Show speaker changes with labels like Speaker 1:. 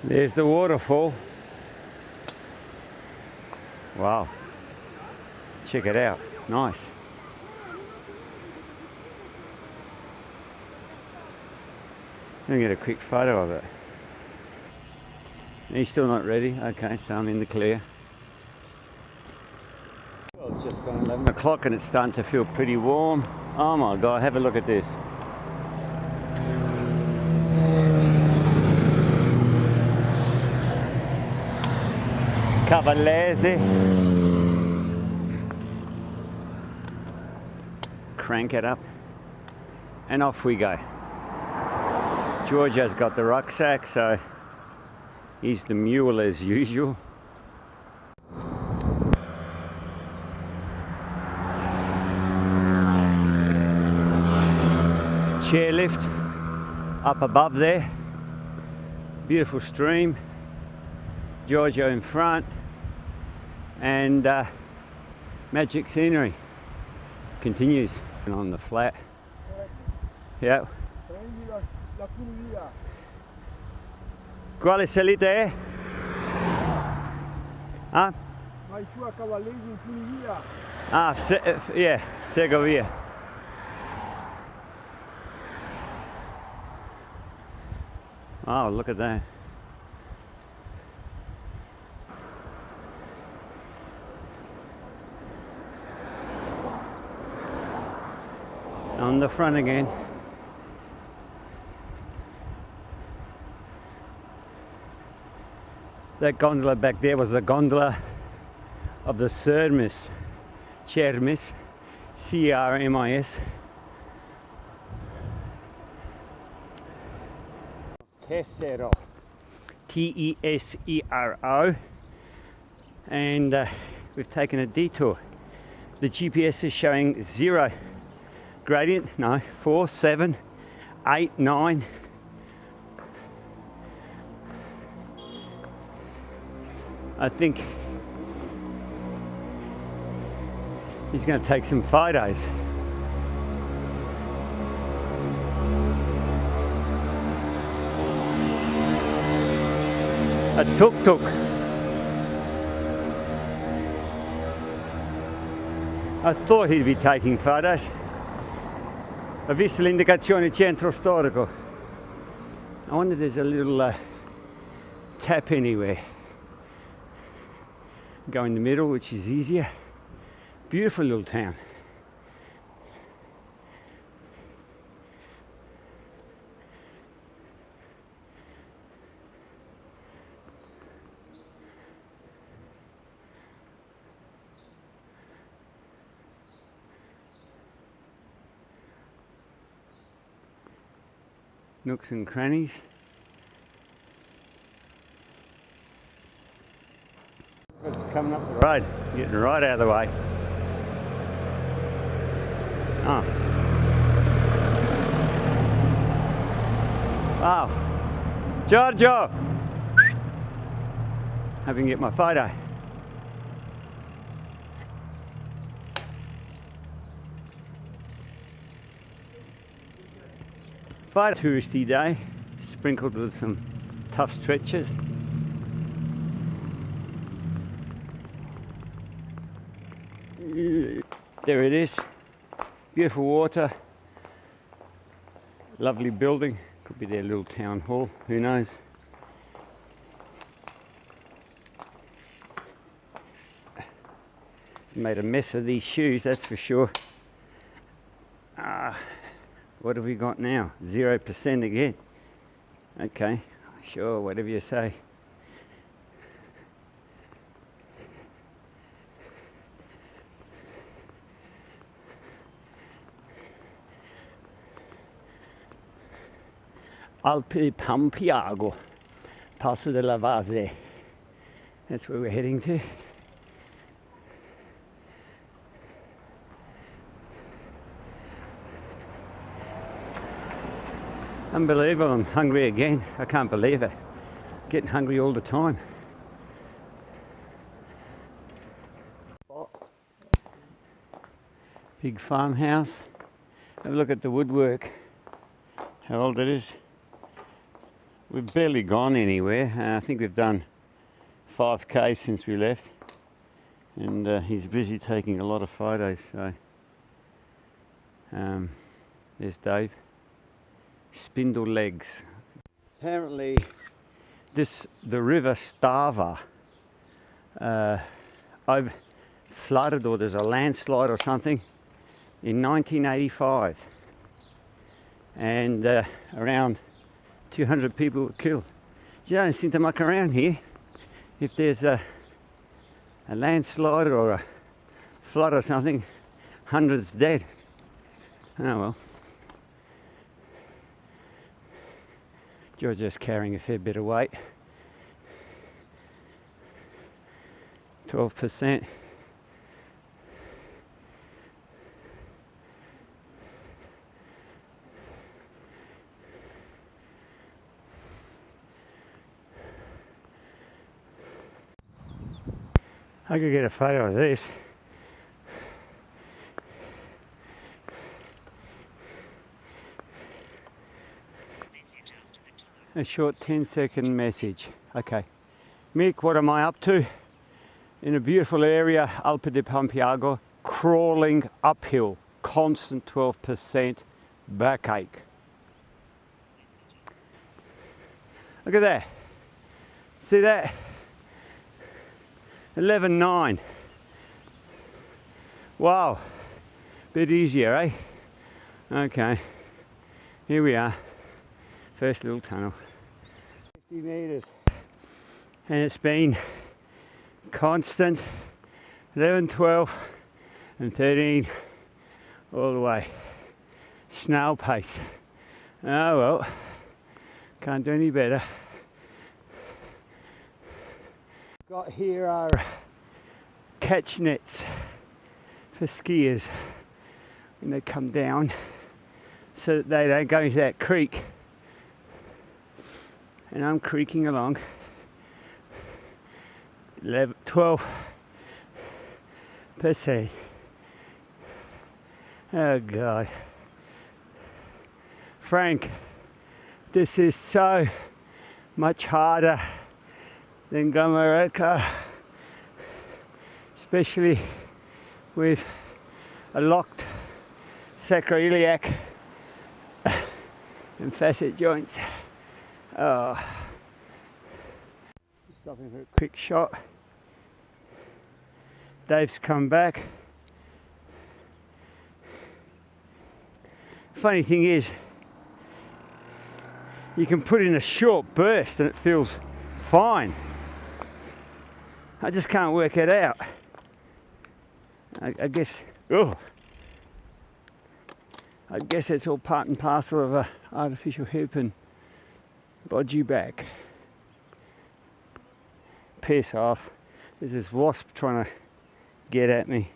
Speaker 1: There's the waterfall. Wow. Check it out. Nice. Let me get a quick photo of it. He's still not ready. Okay, so I'm in the clear. Well, it's just gone 11 o'clock and it's starting to feel pretty warm. Oh my God, have a look at this. Cavalese. Crank it up and off we go. Giorgio's got the rucksack, so he's the mule as usual. Chairlift up above there. Beautiful stream. Giorgio in front, and magic scenery continues. And on the flat. Yeah. Quale salita è? Ah?
Speaker 2: Vai su a Cavalese in funivia.
Speaker 1: Ah, yeah, Segovia. Oh, look at that. On the front again. That gondola back there was the gondola of the Cermis, C-R-M-I-S. Tesero, T-E-S-E-R-O, and we've taken a detour. The GPS is showing 0 gradient, no, 4, 7, 8, 9. I think he's going to take some photos. A tuk-tuk. I thought he'd be taking photos. Ho visto l'indicazione centro storico. I wonder if there's a little tap anywhere. Go in the middle, which is easier. Beautiful little town. Nooks and crannies. It's coming up the road, getting right out of the way. Oh. Wow. Giorgio! Hope you can get my photo. Quite a touristy day, sprinkled with some tough stretches. There it is. Beautiful water. Lovely building. Could be their little town hall, who knows. Made a mess of these shoes, that's for sure. What have we got now? 0% again. Okay, sure, whatever you say. Alpe Pampiago, Passo della Vase. That's where we're heading to. Unbelievable, I'm hungry again. I can't believe it. Getting hungry all the time. Big farmhouse. Have a look at the woodwork. How old it is. we've barely gone anywhere. I think we've done 5k since we left, and he's busy taking a lot of photos. So there's Dave. Spindle legs. Apparently the river Stava over flooded, or there's a landslide or something in 1985, and around 200 people were killed. You don't seem to muck around here. If there's a landslide or a flood or something, hundreds dead. Oh well. Georgia's carrying a fair bit of weight. 12%. I could get a photo of this. A short 10-second message. Okay. Mick, what am I up to? In a beautiful area, Alto di Pompiago, crawling uphill, constant 12% backache. Look at that. See that? 11.9. Wow. Bit easier, eh? Okay. Here we are. First little tunnel. 50 meters. And it's been constant 11, 12 and 13 all the way. Snail pace. Oh well, can't do any better. Got here are catch nets for skiers when they come down, so that they don't go into that creek. And I'm creaking along. 12%. Oh God. Frank, this is so much harder than Gamareka, especially with a locked sacroiliac and facet joints. Oh. Stopping for a quick shot. Dave's come back. Funny thing is, you can put in a short burst and it feels fine. I just can't work it out. I guess, oh, I guess it's all part and parcel of a artificial hip and bodgy back. Piss off. There's this wasp trying to get at me.